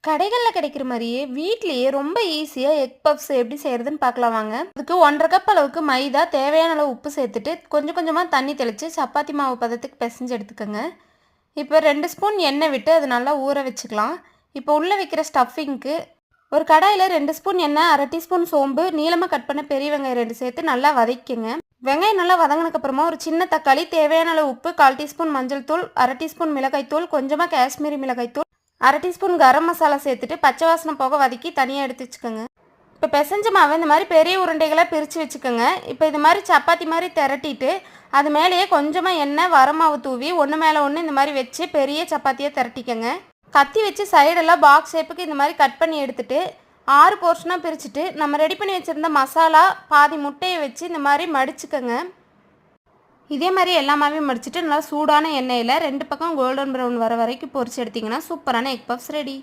கடைகள்ல கிடைக்கிற மாரியே வீட்லயே ரொம்ப ஈஸியா எக் பப்ஸ் எப்படி செய்யறதுன்னு பார்க்கலாம் வாங்க. அதுக்கு 1 1/2 கப் அளவுக்கு மைதா, தேவையான அளவு உப்பு சேர்த்துட்டு கொஞ்சம் கொஞ்சமா தண்ணி தெளிச்சு சப்பாத்தி மாவு பதத்துக்கு பிசைஞ்சு எடுத்துக்கோங்க. இப்போ 2 ஸ்பூன் எண்ணெய் விட்டு அது நல்லா ஊற வச்சுக்கலாம். இப்போ உள்ள வைக்கிற ஸ்டஃபிங்க்கு ஒரு கடாயில் 2 ஸ்பூன் எண்ணெய், 1/2 டீஸ்பூன் சோம்பு, நீளமாக கட் பண்ண பெரிய வெங்காயம் 2 சேர்த்து நல்லா வதக்கிங்க. வெங்காயம் நல்லா வதங்கினதுக்கு அப்புறமா ஒரு சின்ன தக்காளி, தேவையான அளவு உப்பு, 1/4 டீஸ்பூன் மஞ்சள் தூள், 1/2 டீஸ்பூன் மிளகாய் தூள், கொஞ்சமாக காஷ்மீரி மிளகாய் தூள், 1/2 டீஸ்பூன் கரம் மசாலா சேர்த்துட்டு பச்சை வாசனை போக வதக்கி தனியாக எடுத்து வச்சுக்கோங்க. இப்போ பிசைஞ்ச மாவை இந்த மாதிரி பெரிய உருண்டைகளாக பிரித்து வச்சுக்கோங்க. இப்போ இது மாதிரி சப்பாத்தி மாதிரி திரட்டிட்டு அது மேலேயே கொஞ்சமாக எண்ணெய், வரமாவு தூவி ஒன்று மேலே ஒன்று இந்த மாதிரி வச்சு பெரிய சப்பாத்தியாக திரட்டிக்கோங்க. கத்தி வச்சு சைடெல்லாம் பாக்ஸ் ஷேப்புக்கு இந்த மாதிரி கட் பண்ணி எடுத்துட்டு 6 போர்ஷனாக பிரிச்சுட்டு நம்ம ரெடி பண்ணி வச்சுருந்த மசாலா பாதி முட்டையை வச்சு இந்த மாதிரி மடிச்சுக்கோங்க. இதே மாதிரி எல்லாமே மடிச்சுட்டு நல்லா சூடான எண்ணெயில் 2 பக்கம் கோல்டன் ப்ரௌன் வர வரைக்கும் பொரிச்சு எடுத்திங்கன்னா சூப்பரான எக் பப்ஸ் ரெடி.